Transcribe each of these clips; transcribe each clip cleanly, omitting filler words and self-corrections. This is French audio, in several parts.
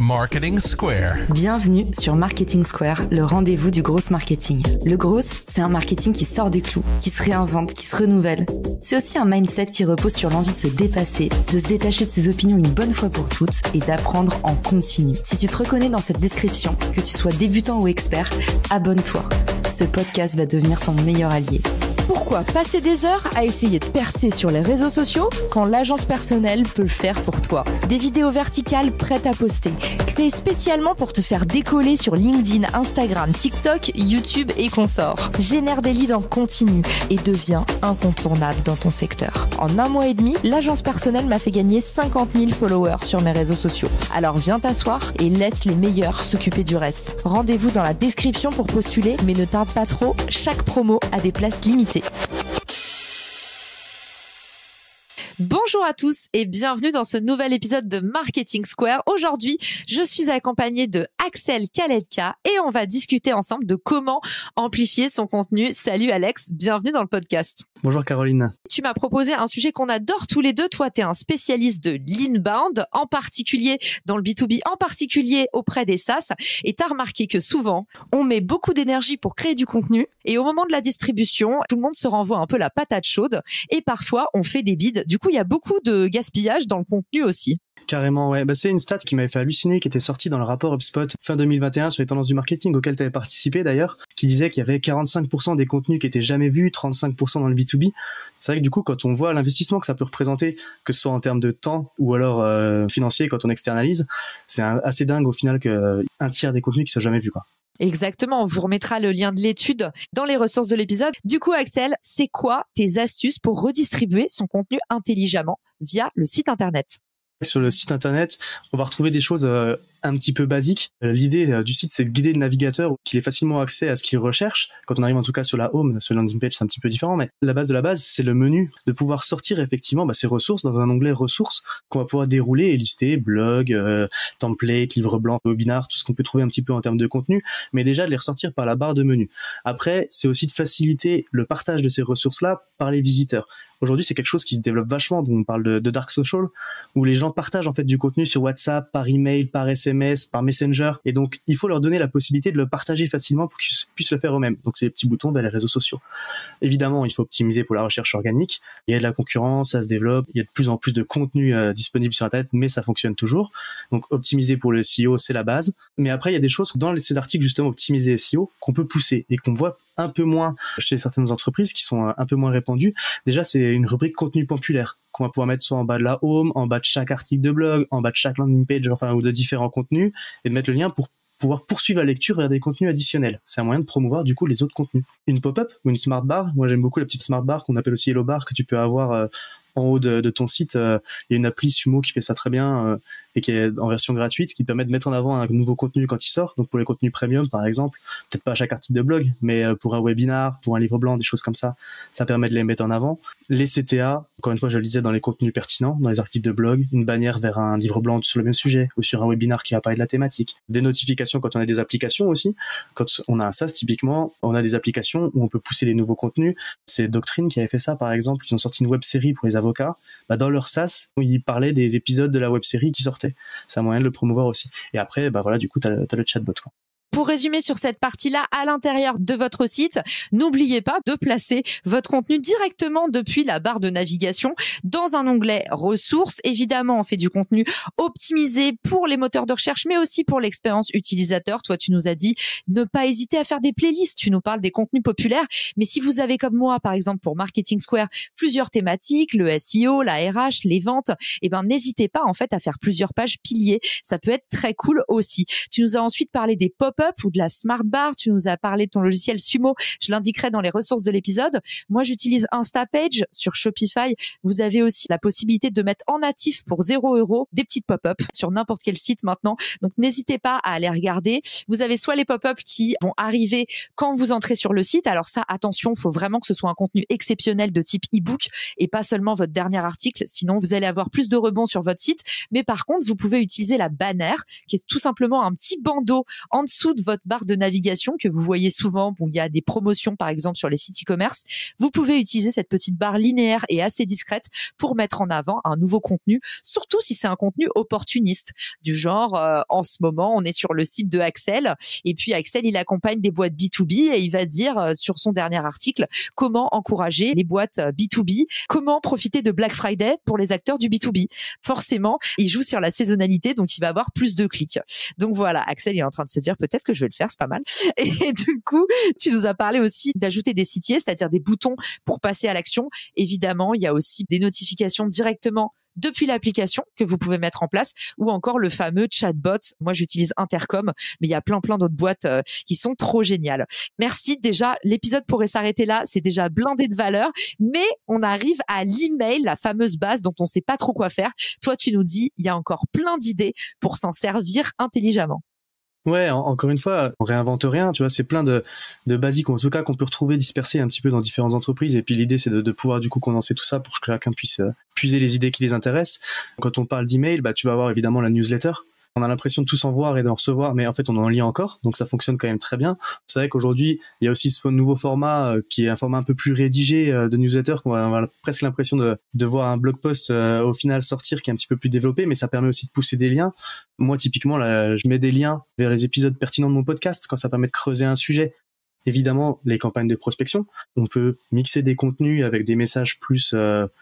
Marketing Square. Bienvenue sur Marketing Square, le rendez-vous du gros marketing. Le gros, c'est un marketing qui sort des clous, qui se réinvente, qui se renouvelle. C'est aussi un mindset qui repose sur l'envie de se dépasser, de se détacher de ses opinions une bonne fois pour toutes et d'apprendre en continu. Si tu te reconnais dans cette description, que tu sois débutant ou expert, abonne-toi. Ce podcast va devenir ton meilleur allié. Pourquoi passer des heures à essayer de percer sur les réseaux sociaux quand l'agence personnelle peut le faire pour toi? Des vidéos verticales prêtes à poster, créées spécialement pour te faire décoller sur LinkedIn, Instagram, TikTok, YouTube et consorts. Génère des leads en continu et deviens incontournable dans ton secteur. En 1 mois et demi, l'agence personnelle m'a fait gagner 50 000 followers sur mes réseaux sociaux. Alors viens t'asseoir et laisse les meilleurs s'occuper du reste. Rendez-vous dans la description pour postuler, mais ne tarde pas trop, chaque promo a des places limitées. Bonjour à tous et bienvenue dans ce nouvel épisode de Marketing Square. Aujourd'hui, je suis accompagnée de Axel Kaledka et on va discuter ensemble de comment amplifier son contenu. Salut Alex, bienvenue dans le podcast. Bonjour Caroline. Tu m'as proposé un sujet qu'on adore tous les deux. Toi, tu es un spécialiste de l'inbound, en particulier dans le B2B, en particulier auprès des SaaS. Et tu as remarqué que souvent, on met beaucoup d'énergie pour créer du contenu et au moment de la distribution, tout le monde se renvoie un peu la patate chaude et parfois, on fait des bides. Du coup, il y a beaucoup de gaspillage dans le contenu aussi. Carrément, ouais. C'est une stat qui m'avait fait halluciner, qui était sortie dans le rapport HubSpot fin 2021 sur les tendances du marketing auquel tu avais participé d'ailleurs, qui disait qu'il y avait 45% des contenus qui étaient jamais vus, 35% dans le B2B. C'est vrai que du coup, quand on voit l'investissement que ça peut représenter, que ce soit en termes de temps ou alors financier quand on externalise, c'est assez dingue au final qu'un tiers des contenus qui sont jamais vus, quoi. Exactement, on vous remettra le lien de l'étude dans les ressources de l'épisode. Du coup, Axel, c'est quoi tes astuces pour redistribuer son contenu intelligemment via le site internet? Sur le site internet, on va retrouver des choses un petit peu basiques. L'idée du site, c'est de guider le navigateur, qu'il ait facilement accès à ce qu'il recherche. Quand on arrive en tout cas sur la home, sur le landing page, c'est un petit peu différent, mais la base de la base, c'est le menu, de pouvoir sortir effectivement ces ressources dans un onglet ressources qu'on va pouvoir dérouler et lister, blog, template, livre blanc, webinar, tout ce qu'on peut trouver un petit peu en termes de contenu, mais déjà de les ressortir par la barre de menu. Après, c'est aussi de faciliter le partage de ces ressources-là par les visiteurs. Aujourd'hui, c'est quelque chose qui se développe vachement. On parle de dark social, où les gens partagent en fait du contenu sur WhatsApp, par email, par SMS, par Messenger. Et donc, il faut leur donner la possibilité de le partager facilement pour qu'ils puissent le faire eux-mêmes. Donc, c'est les petits boutons vers les réseaux sociaux. Évidemment, il faut optimiser pour la recherche organique. Il y a de la concurrence, ça se développe. Il y a de plus en plus de contenu disponible sur Internet, mais ça fonctionne toujours. Donc, optimiser pour le SEO, c'est la base. Mais après, il y a des choses dans ces articles, justement, optimiser SEO, qu'on peut pousser et qu'on voit un peu moins chez certaines entreprises qui sont un peu moins répandues. Déjà, c'est une rubrique contenu populaire qu'on va pouvoir mettre soit en bas de la home, en bas de chaque article de blog, en bas de chaque landing page, ou de différents contenus, et de mettre le lien pour pouvoir poursuivre la lecture vers des contenus additionnels. C'est un moyen de promouvoir du coup les autres contenus. Une pop-up ou une smart bar, moi j'aime beaucoup la petite smart bar qu'on appelle aussi Hello Bar, que tu peux avoir en haut de ton site. Il y a une appli Sumo qui fait ça très bien et qui est en version gratuite, qui permet de mettre en avant un nouveau contenu quand il sort. Donc pour les contenus premium par exemple, peut-être pas à chaque article de blog, mais pour un webinar, pour un livre blanc, des choses comme ça, ça permet de les mettre en avant. Les CTA, encore une fois je le disais, dans les contenus pertinents, dans les articles de blog, une bannière vers un livre blanc sur le même sujet ou sur un webinar qui va parler de la thématique. Des notifications quand on a des applications aussi. Quand on a un SaaS typiquement, on a des applications où on peut pousser les nouveaux contenus. C'est Doctrine qui avait fait ça par exemple, ils ont sorti une web série pour les avocats. Dans leur SaaS, ils parlaient des épisodes de la web série qui sortaient. C'est un moyen de le promouvoir aussi. Et après, du coup, t'as le chatbot, quoi. Pour résumer sur cette partie-là, à l'intérieur de votre site, n'oubliez pas de placer votre contenu directement depuis la barre de navigation dans un onglet ressources. Évidemment, on fait du contenu optimisé pour les moteurs de recherche, mais aussi pour l'expérience utilisateur. Toi, tu nous as dit ne pas hésiter à faire des playlists. Tu nous parles des contenus populaires. Mais si vous avez comme moi, par exemple, pour Marketing Square, plusieurs thématiques, le SEO, la RH, les ventes, n'hésitez pas en fait à faire plusieurs pages piliers. Ça peut être très cool aussi. Tu nous as ensuite parlé des pop-up ou de la smart bar. Tu nous as parlé de ton logiciel Sumo. Je l'indiquerai dans les ressources de l'épisode. Moi, j'utilise Instapage sur Shopify. Vous avez aussi la possibilité de mettre en natif pour 0 € des petites pop-up sur n'importe quel site maintenant. Donc, n'hésitez pas à aller regarder. Vous avez soit les pop-up qui vont arriver quand vous entrez sur le site. Alors ça, attention, il faut vraiment que ce soit un contenu exceptionnel de type e-book et pas seulement votre dernier article. Sinon, vous allez avoir plus de rebonds sur votre site. Mais par contre, vous pouvez utiliser la bannière qui est tout simplement un petit bandeau en dessous dessous de votre barre de navigation que vous voyez souvent, où il y a des promotions par exemple sur les sites e-commerce, vous pouvez utiliser cette petite barre linéaire et assez discrète pour mettre en avant un nouveau contenu, surtout si c'est un contenu opportuniste, du genre en ce moment on est sur le site de Axel et puis Axel il accompagne des boîtes B2B et il va dire sur son dernier article comment encourager les boîtes B2B, comment profiter de Black Friday pour les acteurs du B2B. Forcément, il joue sur la saisonnalité, donc il va avoir plus de clics. Donc voilà, Axel est en train de se dire peut-être que je vais le faire, c'est pas mal. Et du coup, tu nous as parlé aussi d'ajouter des sitiers, c'est-à-dire des boutons pour passer à l'action. Évidemment, il y a aussi des notifications directement depuis l'application que vous pouvez mettre en place, ou encore le fameux chatbot. Moi, j'utilise Intercom, mais il y a plein d'autres boîtes qui sont trop géniales. Merci. Déjà, l'épisode pourrait s'arrêter là. C'est déjà blindé de valeur, mais on arrive à l'email, la fameuse base dont on sait pas trop quoi faire. Toi, tu nous dis, il y a encore plein d'idées pour s'en servir intelligemment. Ouais, encore une fois, on réinvente rien, tu vois, c'est plein de basiques, en tout cas, qu'on peut retrouver dispersés un petit peu dans différentes entreprises, et puis l'idée, c'est de pouvoir, du coup, condenser tout ça pour que chacun puisse puiser les idées qui les intéressent. Quand on parle d'email, tu vas avoir évidemment la newsletter. On a l'impression de tous en voir et d'en recevoir, mais en fait, on en lit encore, donc ça fonctionne quand même très bien. C'est vrai qu'aujourd'hui, il y a aussi ce nouveau format qui est un format un peu plus rédigé de newsletter, qu'on a presque l'impression de voir un blog post au final sortir qui est un petit peu plus développé, mais ça permet aussi de pousser des liens. Moi, typiquement, là, je mets des liens vers les épisodes pertinents de mon podcast quand ça permet de creuser un sujet. Évidemment, les campagnes de prospection, on peut mixer des contenus avec des messages plus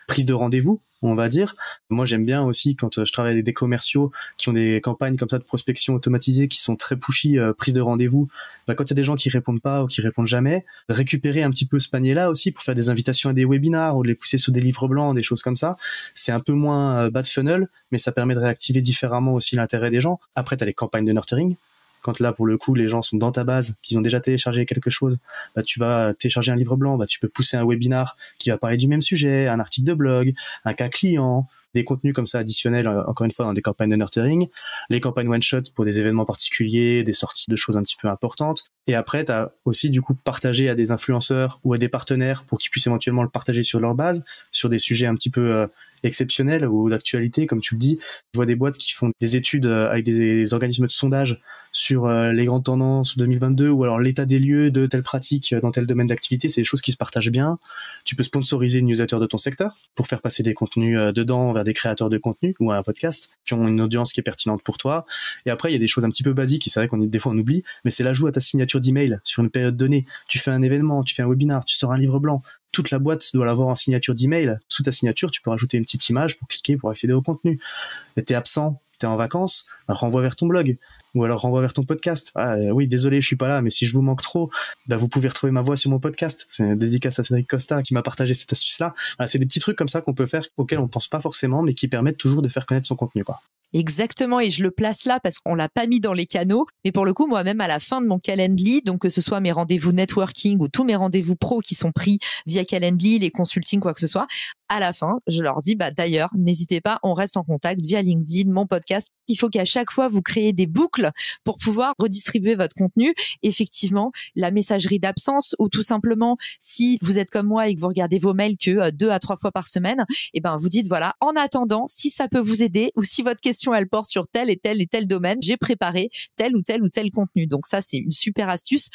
prise de rendez-vous, on va dire. Moi, j'aime bien aussi quand je travaille avec des commerciaux qui ont des campagnes comme ça de prospection automatisée qui sont très pushy, prise de rendez-vous. Quand il y a des gens qui répondent pas ou qui répondent jamais, récupérer un petit peu ce panier-là aussi pour faire des invitations à des webinars ou de les pousser sur des livres blancs, des choses comme ça. C'est un peu moins bas de funnel, mais ça permet de réactiver différemment aussi l'intérêt des gens. Après, tu as les campagnes de nurturing. Quand là, pour le coup, les gens sont dans ta base, qu'ils ont déjà téléchargé quelque chose, tu vas télécharger un livre blanc, tu peux pousser un webinar qui va parler du même sujet, un article de blog, un cas client, des contenus comme ça additionnels, encore une fois, dans des campagnes de nurturing, les campagnes one-shot pour des événements particuliers, des sorties de choses un petit peu importantes. Et après, tu as aussi du coup partagé à des influenceurs ou à des partenaires pour qu'ils puissent éventuellement le partager sur leur base, sur des sujets un petit peu exceptionnels ou d'actualité, comme tu le dis. Je vois des boîtes qui font des études avec des organismes de sondage sur les grandes tendances 2022 ou alors l'état des lieux de telle pratique dans tel domaine d'activité. C'est des choses qui se partagent bien. Tu peux sponsoriser une newsletter de ton secteur pour faire passer des contenus dedans vers des créateurs de contenu ou un podcast qui ont une audience qui est pertinente pour toi. Et après, il y a des choses un petit peu basiques et c'est vrai des fois on oublie, mais c'est l'ajout à ta signature d'email sur une période donnée. Tu fais un événement, tu fais un webinar, tu sors un livre blanc. Toute la boîte doit l'avoir en signature d'email. Sous ta signature, tu peux rajouter une petite image pour cliquer, pour accéder au contenu. T'es absent, t'es en vacances, renvoie vers ton blog. Ou alors renvoie vers ton podcast. Oui, désolé, je suis pas là, mais si je vous manque trop, vous pouvez retrouver ma voix sur mon podcast. C'est une dédicace à Cédric Costa qui m'a partagé cette astuce-là. C'est des petits trucs comme ça qu'on peut faire, auxquels on pense pas forcément, mais qui permettent toujours de faire connaître son contenu, quoi. Exactement, et je le place là parce qu'on l'a pas mis dans les canaux, mais pour le coup, moi-même à la fin de mon Calendly, donc que ce soit mes rendez-vous networking ou tous mes rendez-vous pro qui sont pris via Calendly, les consultings, quoi que ce soit, à la fin, je leur dis, d'ailleurs, n'hésitez pas, on reste en contact via LinkedIn, mon podcast. Il faut qu'à chaque fois, vous créez des boucles pour pouvoir redistribuer votre contenu. Effectivement, la messagerie d'absence ou tout simplement, si vous êtes comme moi et que vous regardez vos mails que 2 à 3 fois par semaine, vous dites, voilà, en attendant, si ça peut vous aider ou si votre question, elle porte sur tel et tel domaine, j'ai préparé tel ou tel contenu. Donc ça, c'est une super astuce.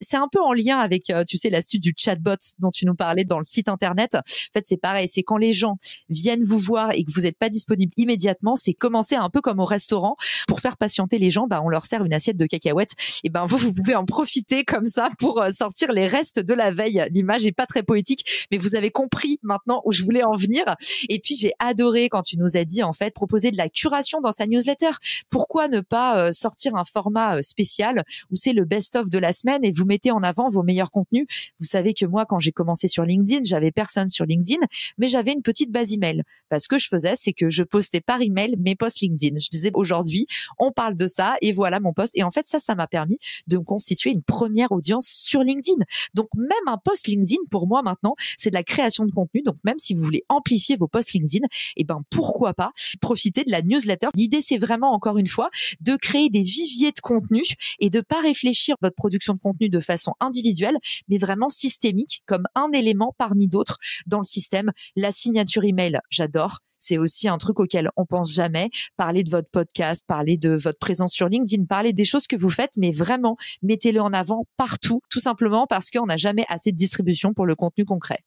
C'est un peu en lien avec, l'astuce du chatbot dont tu nous parlais dans le site internet. En fait, c'est pareil. C'est quand les gens viennent vous voir et que vous n'êtes pas disponible immédiatement, c'est commencer un peu comme au restaurant. Pour faire patienter les gens, on leur sert une assiette de cacahuètes. Et vous pouvez en profiter comme ça pour sortir les restes de la veille. L'image est pas très poétique, mais vous avez compris maintenant où je voulais en venir. Et puis, j'ai adoré quand tu nous as dit, en fait, proposer de la curation dans sa newsletter. Pourquoi ne pas sortir un format spécial où c'est le best-of de la semaine et vous mettez en avant vos meilleurs contenus. Vous savez que moi, quand j'ai commencé sur LinkedIn, j'avais personne sur LinkedIn, mais j'avais une petite base email. Parce que je faisais, c'est que je postais par email mes posts LinkedIn. Je disais, aujourd'hui, on parle de ça et voilà mon post. Et en fait, ça m'a permis de me constituer une première audience sur LinkedIn. Donc, même un post LinkedIn, pour moi, maintenant, c'est de la création de contenu. Donc, même si vous voulez amplifier vos posts LinkedIn, pourquoi pas profiter de la newsletter. L'idée, c'est vraiment, encore une fois, de créer des viviers de contenu et de pas réfléchir votre production de contenu de de façon individuelle, mais vraiment systémique, comme un élément parmi d'autres dans le système. La signature email, j'adore. C'est aussi un truc auquel on pense jamais. Parler de votre podcast, parler de votre présence sur LinkedIn, parler des choses que vous faites, mais vraiment, mettez-le en avant partout, tout simplement parce qu'on n'a jamais assez de distribution pour le contenu concret.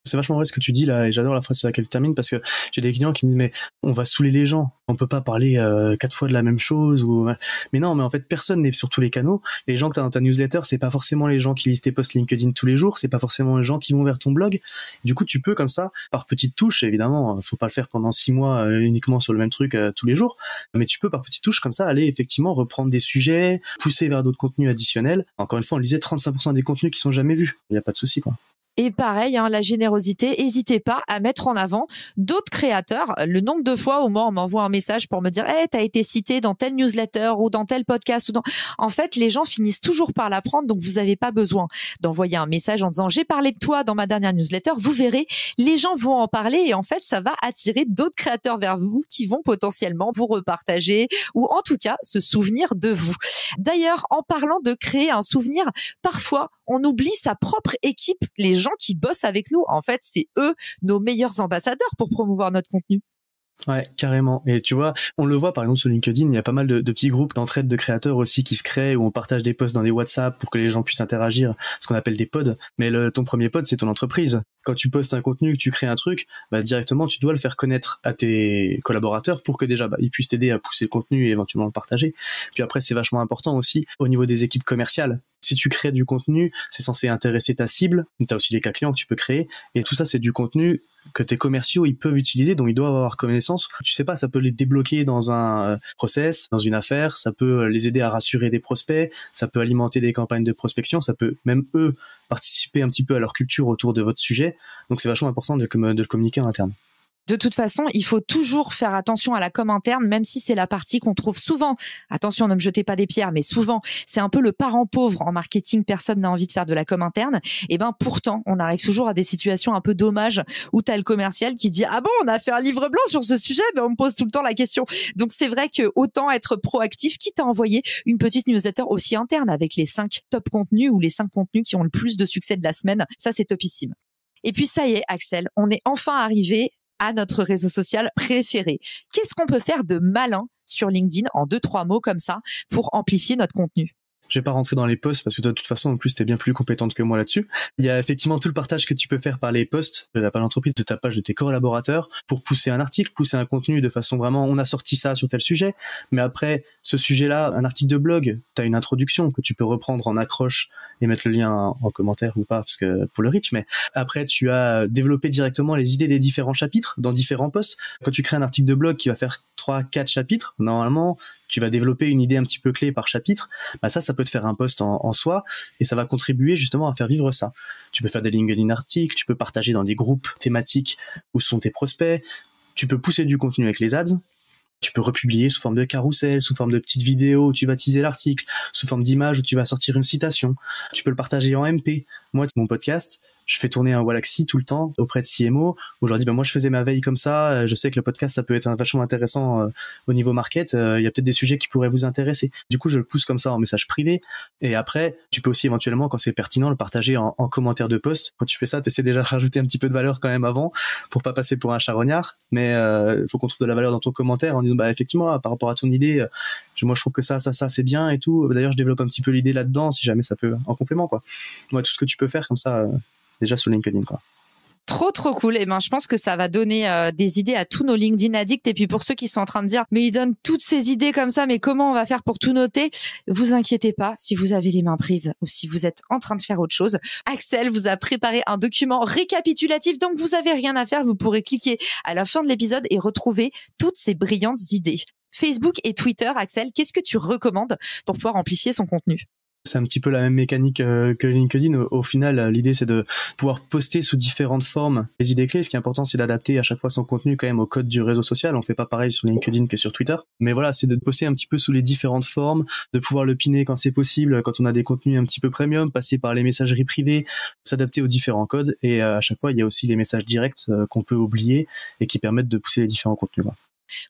C'est vachement vrai ce que tu dis là, et j'adore la phrase sur laquelle tu termines, parce que j'ai des clients qui me disent mais on va saouler les gens, on peut pas parler 4 fois de la même chose, ou mais non, mais en fait personne n'est sur tous les canaux. Les gens que tu as dans ta newsletter, c'est pas forcément les gens qui lisent tes posts LinkedIn tous les jours, c'est pas forcément les gens qui vont vers ton blog. Du coup tu peux comme ça, par petites touches, évidemment faut pas le faire pendant 6 mois uniquement sur le même truc tous les jours, mais tu peux par petites touches comme ça aller effectivement reprendre des sujets, pousser vers d'autres contenus additionnels. Encore une fois on lisait 35% des contenus qui sont jamais vus, il y a pas de souci quoi. Et pareil, la générosité, n'hésitez pas à mettre en avant d'autres créateurs. Le nombre de fois où moi, on m'envoie un message pour me dire « t'as été cité dans telle newsletter ou dans tel podcast. » En fait, les gens finissent toujours par l'apprendre, donc vous n'avez pas besoin d'envoyer un message en disant « j'ai parlé de toi dans ma dernière newsletter ». Vous verrez, les gens vont en parler et en fait, ça va attirer d'autres créateurs vers vous qui vont potentiellement vous repartager ou en tout cas se souvenir de vous. D'ailleurs, en parlant de créer un souvenir, parfois, on oublie sa propre équipe, les gens qui bossent avec nous. En fait, c'est eux nos meilleurs ambassadeurs pour promouvoir notre contenu. Ouais, carrément. Et tu vois, on le voit par exemple sur LinkedIn, il y a pas mal de petits groupes d'entraide de créateurs aussi qui se créent, où on partage des posts dans des WhatsApp pour que les gens puissent interagir, ce qu'on appelle des pods. Mais ton premier pod, c'est ton entreprise. Quand tu postes un contenu, que tu crées un truc, directement, tu dois le faire connaître à tes collaborateurs pour que déjà, ils puissent t'aider à pousser le contenu et éventuellement le partager. Puis après, c'est vachement important aussi au niveau des équipes commerciales. Si tu crées du contenu, c'est censé intéresser ta cible. Tu as aussi des cas clients que tu peux créer. Et tout ça, c'est du contenu que tes commerciaux, ils peuvent utiliser, dont ils doivent avoir connaissance. Tu sais pas, ça peut les débloquer dans un process, dans une affaire. Ça peut les aider à rassurer des prospects. Ça peut alimenter des campagnes de prospection. Ça peut même, eux, participer un petit peu à leur culture autour de votre sujet. Donc, c'est vachement important de le communiquer en interne. De toute façon, il faut toujours faire attention à la com interne, même si c'est la partie qu'on trouve souvent. Attention, ne me jetez pas des pierres, mais souvent, c'est un peu le parent pauvre en marketing. Personne n'a envie de faire de la com interne. Et pourtant, on arrive toujours à des situations un peu dommages où tu as le commercial qui dit « Ah bon, on a fait un livre blanc sur ce sujet ?» On me pose tout le temps la question. Donc, c'est vrai que autant être proactif, quitte à envoyer une petite newsletter aussi interne avec les 5 top contenus ou les 5 contenus qui ont le plus de succès de la semaine. Ça, c'est topissime. Et puis, ça y est, Axel, on est enfin arrivé à notre réseau social préféré. Qu'est-ce qu'on peut faire de malin sur LinkedIn en 2-3 mots comme ça pour amplifier notre contenu? Je vais pas rentrer dans les posts parce que toi, de toute façon, en plus, t'es bien plus compétente que moi là-dessus. Il y a effectivement tout le partage que tu peux faire par les posts de la page d'entreprise, de ta page, de tes collaborateurs pour pousser un article, pousser un contenu de façon vraiment, on a sorti ça sur tel sujet. Mais après, ce sujet-là, un article de blog, t'as une introduction que tu peux reprendre en accroche et mettre le lien en commentaire ou pas parce que pour le reach. Mais après, tu as développé directement les idées des différents chapitres dans différents posts. Quand tu crées un article de blog qui va faire 3-4 chapitres, normalement, tu vas développer une idée un petit peu clé par chapitre. Ça peut te faire un post en soi et ça va contribuer justement à faire vivre ça. Tu peux faire des LinkedIn articles, tu peux partager dans des groupes thématiques où sont tes prospects, tu peux pousser du contenu avec les ads. Tu peux republier sous forme de carrousel, sous forme de petites vidéos où tu vas teaser l'article, sous forme d'image où tu vas sortir une citation. Tu peux le partager en MP. Moi, mon podcast, je fais tourner un Wallaxy tout le temps auprès de CMO. Aujourd'hui, moi, je faisais ma veille comme ça. Je sais que le podcast, ça peut être vachement intéressant au niveau market. Il y a peut-être des sujets qui pourraient vous intéresser. Du coup, je le pousse comme ça en message privé. Et après, tu peux aussi éventuellement, quand c'est pertinent, le partager en commentaire de post. Quand tu fais ça, tu essaies déjà de rajouter un petit peu de valeur quand même avant pour pas passer pour un charognard. Mais faut qu'on trouve de la valeur dans ton commentaire en disant, effectivement, par rapport à ton idée, moi, je trouve que ça, c'est bien et tout. D'ailleurs, je développe un petit peu l'idée là-dedans si jamais ça peut, en complément, quoi. Tout ce que tu peux faire comme ça, déjà sur LinkedIn, quoi. Trop cool. Et je pense que ça va donner des idées à tous nos LinkedIn addicts. Et puis pour ceux qui sont en train de dire mais il donne toutes ces idées comme ça, mais comment on va faire pour tout noter? Vous inquiétez pas, si vous avez les mains prises ou si vous êtes en train de faire autre chose, Axel vous a préparé un document récapitulatif, donc vous avez rien à faire. Vous pourrez cliquer à la fin de l'épisode et retrouver toutes ces brillantes idées. Facebook et Twitter, Axel, qu'est-ce que tu recommandes pour pouvoir amplifier son contenu? C'est un petit peu la même mécanique que LinkedIn. Au final, l'idée, c'est de pouvoir poster sous différentes formes les idées clés. Ce qui est important, c'est d'adapter à chaque fois son contenu quand même au code du réseau social. On fait pas pareil sur LinkedIn que sur Twitter. Mais voilà, c'est de poster un petit peu sous les différentes formes, de pouvoir le piner quand c'est possible, quand on a des contenus un petit peu premium, passer par les messageries privées, s'adapter aux différents codes. Et à chaque fois, il y a aussi les messages directs qu'on peut oublier et qui permettent de pousser les différents contenus.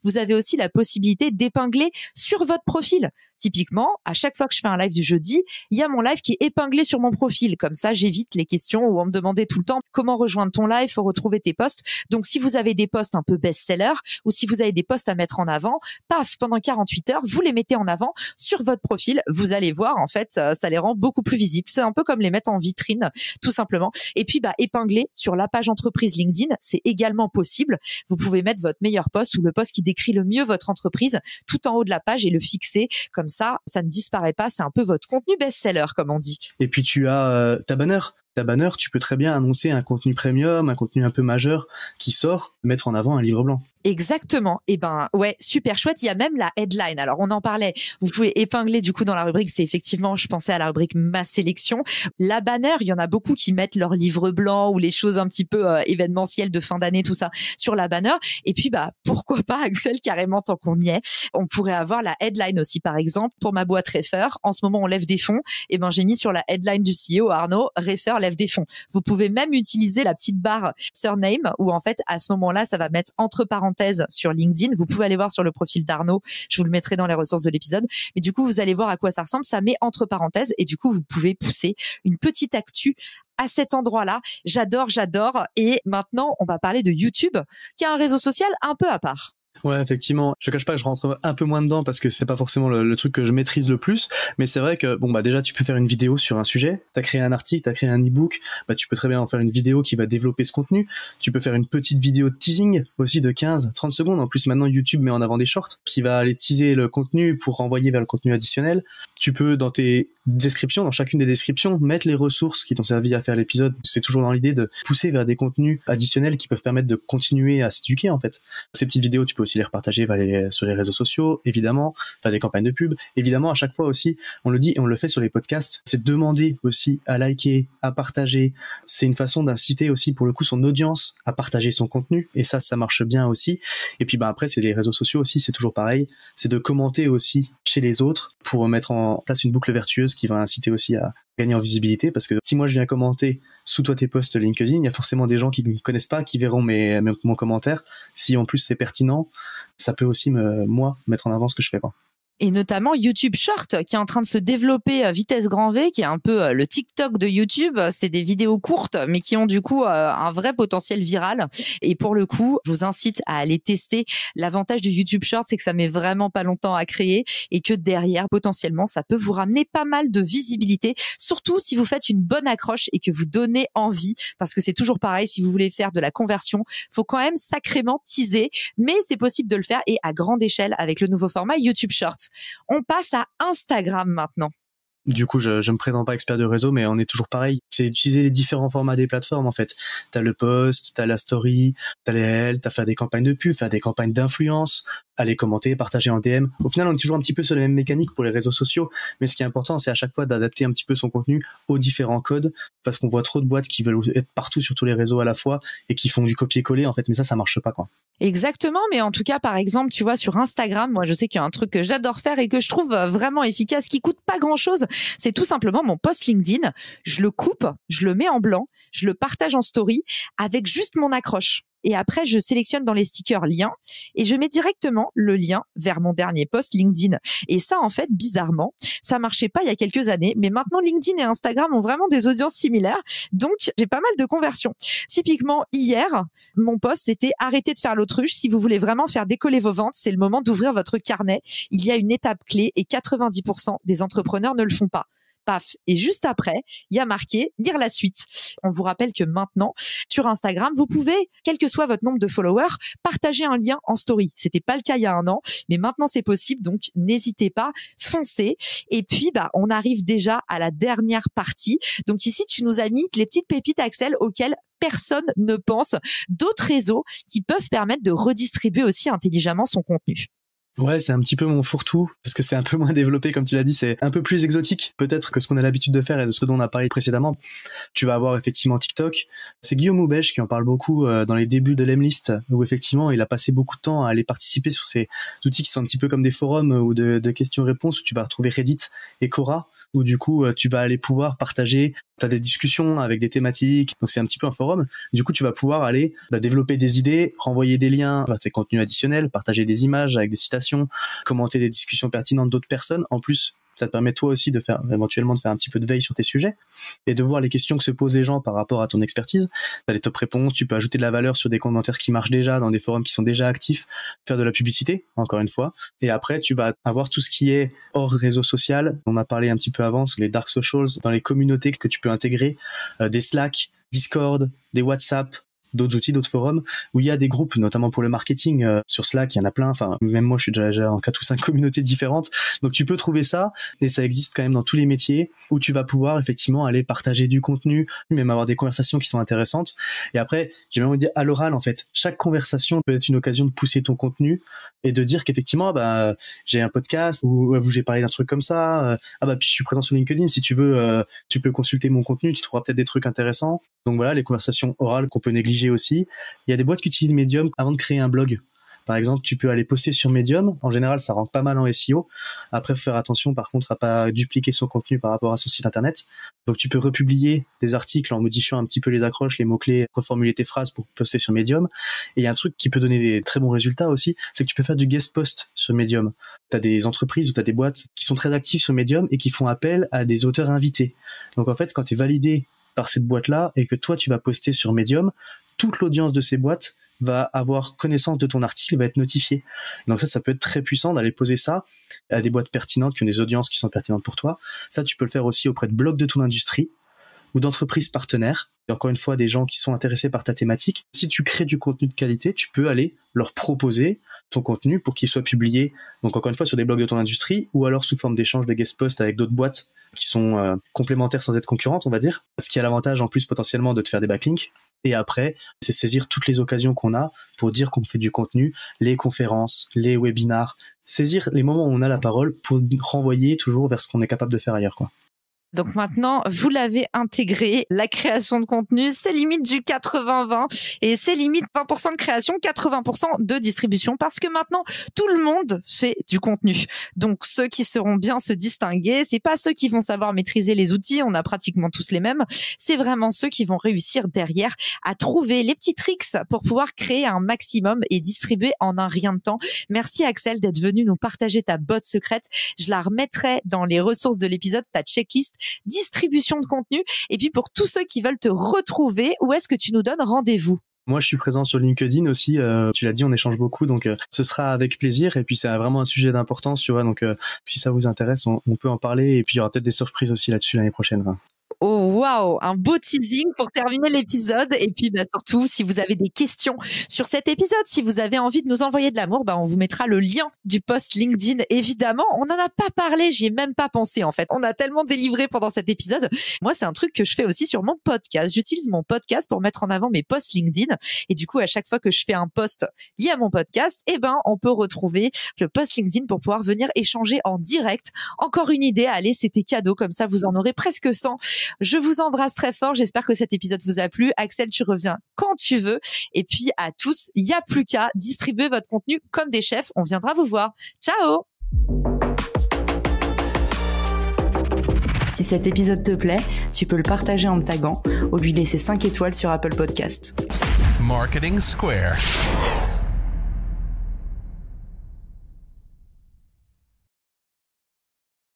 Vous avez aussi la possibilité d'épingler sur votre profil. Typiquement, à chaque fois que je fais un live du jeudi, il y a mon live qui est épinglé sur mon profil. Comme ça, j'évite les questions où on me demandait tout le temps comment rejoindre ton live, faut retrouver tes posts. Donc, si vous avez des posts un peu best-seller ou si vous avez des posts à mettre en avant, paf, pendant 48 heures, vous les mettez en avant sur votre profil. Vous allez voir, en fait, ça les rend beaucoup plus visibles. C'est un peu comme les mettre en vitrine, tout simplement. Et puis, épingler sur la page entreprise LinkedIn, c'est également possible. Vous pouvez mettre votre meilleur post ou le post qui décrit le mieux votre entreprise tout en haut de la page et le fixer. Comme ça ne disparaît pas. C'est un peu votre contenu best-seller, comme on dit. Et puis tu as ta banner. Ta banner, tu peux très bien annoncer un contenu premium, un contenu un peu majeur qui sort, mettre en avant un livre blanc. Exactement. Et ouais, super chouette. Il y a même la headline. Alors, on en parlait. Vous pouvez épingler du coup dans la rubrique. C'est effectivement, je pensais à la rubrique ma sélection. La banner, il y en a beaucoup qui mettent leur livre blanc ou les choses un petit peu événementielles de fin d'année, tout ça sur la banner. Et puis, pourquoi pas, Axel, carrément, tant qu'on y est, on pourrait avoir la headline aussi, par exemple, pour ma boîte Refer. En ce moment, on lève des fonds. Et j'ai mis sur la headline du CEO, Arnaud, Refer lève des fonds. Vous pouvez même utiliser la petite barre surname où, en fait, à ce moment-là, ça va mettre entre parenthèses sur LinkedIn. Vous pouvez aller voir sur le profil d'Arnaud. Je vous le mettrai dans les ressources de l'épisode. Mais du coup, vous allez voir à quoi ça ressemble. Ça met entre parenthèses et du coup, vous pouvez pousser une petite actu à cet endroit-là. J'adore. Et maintenant, on va parler de YouTube, qui est un réseau social un peu à part. Ouais, effectivement. Je cache pas que je rentre un peu moins dedans parce que c'est pas forcément le truc que je maîtrise le plus. Mais c'est vrai que, déjà, tu peux faire une vidéo sur un sujet. T'as créé un article, t'as créé un e-book. Tu peux très bien en faire une vidéo qui va développer ce contenu. Tu peux faire une petite vidéo de teasing aussi de 15-30 secondes. En plus, maintenant, YouTube met en avant des shorts qui va aller teaser le contenu pour renvoyer vers le contenu additionnel. Tu peux, dans tes descriptions, dans chacune des descriptions, mettre les ressources qui t'ont servi à faire l'épisode. C'est toujours dans l'idée de pousser vers des contenus additionnels qui peuvent permettre de continuer à s'éduquer, en fait. Ces petites vidéos, tu peux aussi les repartager sur les réseaux sociaux, évidemment, faire des campagnes de pub. Évidemment, à chaque fois aussi, on le dit et on le fait sur les podcasts, c'est demander aussi à liker, à partager. C'est une façon d'inciter aussi, pour le coup, son audience à partager son contenu. Et ça marche bien aussi. Et puis, après, c'est les réseaux sociaux aussi, c'est toujours pareil. C'est de commenter aussi chez les autres pour mettre en place une boucle vertueuse qui va inciter aussi à gagner en visibilité, parce que si moi je viens commenter sous toi tes posts LinkedIn, il y a forcément des gens qui ne connaissent pas, qui verront mon commentaire. Si en plus c'est pertinent, ça peut aussi moi mettre en avant ce que je fais, quoi. Et notamment YouTube Short qui est en train de se développer à vitesse grand V, qui est un peu le TikTok de YouTube. C'est des vidéos courtes, mais qui ont du coup un vrai potentiel viral. Et pour le coup, je vous incite à aller tester. L'avantage du YouTube Short, c'est que ça met vraiment pas longtemps à créer et que derrière, potentiellement, ça peut vous ramener pas mal de visibilité. Surtout si vous faites une bonne accroche et que vous donnez envie, parce que c'est toujours pareil, si vous voulez faire de la conversion, faut quand même sacrément teaser, mais c'est possible de le faire et à grande échelle avec le nouveau format YouTube Short. On passe à Instagram maintenant. Du coup, je me présente pas expert de réseau, mais on est toujours pareil. C'est utiliser les différents formats des plateformes, en fait. T'as le post, t'as la story, t'as les réels, t'as faire des campagnes de pub, faire des campagnes d'influence, aller commenter, partager en DM. Au final, on est toujours un petit peu sur les mêmes mécaniques pour les réseaux sociaux. Mais ce qui est important, c'est à chaque fois d'adapter un petit peu son contenu aux différents codes, parce qu'on voit trop de boîtes qui veulent être partout sur tous les réseaux à la fois et qui font du copier-coller, en fait. Mais ça marche pas, quoi. Exactement, mais en tout cas, par exemple, tu vois, sur Instagram, moi, je sais qu'il y a un truc que j'adore faire et que je trouve vraiment efficace, qui coûte pas grand-chose. C'est tout simplement mon post LinkedIn. Je le coupe, je le mets en blanc, je le partage en story avec juste mon accroche. Et après, je sélectionne dans les stickers liens et je mets directement le lien vers mon dernier post LinkedIn. Et ça, en fait, bizarrement, ça marchait pas il y a quelques années, mais maintenant LinkedIn et Instagram ont vraiment des audiences similaires. Donc, j'ai pas mal de conversions. Typiquement, hier, mon post, c'était arrêtez de faire l'autruche. Si vous voulez vraiment faire décoller vos ventes, c'est le moment d'ouvrir votre carnet. Il y a une étape clé et 90% des entrepreneurs ne le font pas. Paf. Et juste après, il y a marqué lire la suite. On vous rappelle que maintenant, sur Instagram, vous pouvez, quel que soit votre nombre de followers, partager un lien en story. C'était pas le cas il y a un an, mais maintenant c'est possible. Donc, n'hésitez pas, foncez. Et puis, on arrive déjà à la dernière partie. Donc ici, tu nous as mis les petites pépites, Axel, auxquelles personne ne pense, d'autres réseaux qui peuvent permettre de redistribuer aussi intelligemment son contenu. Ouais, c'est un petit peu mon fourre-tout, parce que c'est un peu moins développé, comme tu l'as dit, c'est un peu plus exotique, peut-être, que ce qu'on a l'habitude de faire et de ce dont on a parlé précédemment. Tu vas avoir effectivement TikTok. C'est Guillaume Houbèche qui en parle beaucoup dans les débuts de l'Emlist, où effectivement, il a passé beaucoup de temps à aller participer sur ces outils qui sont un petit peu comme des forums ou de questions-réponses, où tu vas retrouver Reddit et Quora. où du coup tu vas aller pouvoir partager, t'as des discussions avec des thématiques, donc c'est un petit peu un forum. Du coup tu vas pouvoir aller développer des idées, renvoyer des liens vers tes contenus additionnels, partager des images avec des citations, commenter des discussions pertinentes d'autres personnes. En plus, ça te permet toi aussi éventuellement de faire un petit peu de veille sur tes sujets et de voir les questions que se posent les gens par rapport à ton expertise. T'as les top réponses, tu peux ajouter de la valeur sur des commentaires qui marchent déjà, dans des forums qui sont déjà actifs, faire de la publicité, encore une fois. Et après, tu vas avoir tout ce qui est hors réseau social. On a parlé un petit peu avant, les dark socials, dans les communautés que tu peux intégrer, des Slack, Discord, des WhatsApp, d'autres outils, d'autres forums, où il y a des groupes, notamment pour le marketing. Sur Slack, il y en a plein. Enfin, même moi, je suis déjà en 4 ou 5 communautés différentes. Donc, tu peux trouver ça. Et ça existe quand même dans tous les métiers où tu vas pouvoir effectivement aller partager du contenu, même avoir des conversations qui sont intéressantes. Et après, j'ai même envie de dire à l'oral, en fait. Chaque conversation peut être une occasion de pousser ton contenu et de dire qu'effectivement, j'ai un podcast où j'ai parlé d'un truc comme ça. Puis je suis présent sur LinkedIn. Si tu veux, tu peux consulter mon contenu. Tu trouveras peut-être des trucs intéressants. Donc voilà, les conversations orales qu'on peut négliger aussi. Il y a des boîtes qui utilisent Medium avant de créer un blog. Par exemple, tu peux aller poster sur Medium. En général, ça rentre pas mal en SEO. Après, faut faire attention, par contre, à pas dupliquer son contenu par rapport à son site internet. Donc, tu peux republier des articles en modifiant un petit peu les accroches, les mots-clés, reformuler tes phrases pour poster sur Medium. Et il y a un truc qui peut donner des très bons résultats aussi, c'est que tu peux faire du guest post sur Medium. T'as des entreprises ou t'as des boîtes qui sont très actives sur Medium et qui font appel à des auteurs invités. Donc, en fait, quand tu es validé par cette boîte-là et que toi, tu vas poster sur Medium, toute l'audience de ces boîtes va avoir connaissance de ton article, va être notifiée. Donc ça peut être très puissant d'aller poser ça à des boîtes pertinentes qui ont des audiences qui sont pertinentes pour toi. Ça, tu peux le faire aussi auprès de blogs de ton industrie ou d'entreprises partenaires. Et encore une fois, des gens qui sont intéressés par ta thématique. Si tu crées du contenu de qualité, tu peux aller leur proposer ton contenu pour qu'il soit publié, donc encore une fois, sur des blogs de ton industrie ou alors sous forme d'échange de guest posts avec d'autres boîtes qui sont complémentaires sans être concurrentes, on va dire. Ce qui a l'avantage en plus potentiellement de te faire des backlinks. Et après, c'est saisir toutes les occasions qu'on a pour dire qu'on fait du contenu, les conférences, les webinars, saisir les moments où on a la parole pour renvoyer toujours vers ce qu'on est capable de faire ailleurs, quoi. Donc maintenant, vous l'avez intégré, la création de contenu, c'est limite du 80-20 et c'est limite 20% de création, 80% de distribution parce que maintenant, tout le monde fait du contenu. Donc ceux qui sauront bien se distinguer, c'est pas ceux qui vont savoir maîtriser les outils, on a pratiquement tous les mêmes, c'est vraiment ceux qui vont réussir derrière à trouver les petits tricks pour pouvoir créer un maximum et distribuer en un rien de temps. Merci Axel d'être venu nous partager ta botte secrète. Je la remettrai dans les ressources de l'épisode, ta checklist distribution de contenu. Et puis pour tous ceux qui veulent te retrouver, où est-ce que tu nous donnes rendez-vous? Moi, je suis présent sur LinkedIn aussi. Tu l'as dit, on échange beaucoup, donc ce sera avec plaisir. Et puis, c'est vraiment un sujet d'importance, tu vois. Donc, si ça vous intéresse, on peut en parler. Et puis, il y aura peut-être des surprises aussi là-dessus l'année prochaine. Oh waouh, un beau teasing pour terminer l'épisode. Et puis surtout, si vous avez des questions sur cet épisode, si vous avez envie de nous envoyer de l'amour, on vous mettra le lien du post LinkedIn. Évidemment, on n'en a pas parlé, j'y ai même pas pensé en fait. On a tellement délivré pendant cet épisode. Moi, c'est un truc que je fais aussi sur mon podcast. J'utilise mon podcast pour mettre en avant mes posts LinkedIn. Et du coup, à chaque fois que je fais un post lié à mon podcast, on peut retrouver le post LinkedIn pour pouvoir venir échanger en direct. Encore une idée, allez, c'était cadeau, comme ça vous en aurez presque 100. Je vous embrasse très fort. J'espère que cet épisode vous a plu. Axel, tu reviens quand tu veux. Et puis à tous, il n'y a plus qu'à distribuer votre contenu comme des chefs. On viendra vous voir. Ciao! Si cet épisode te plaît, tu peux le partager en me taguant ou lui laisser 5 étoiles sur Apple Podcast. Marketing Square.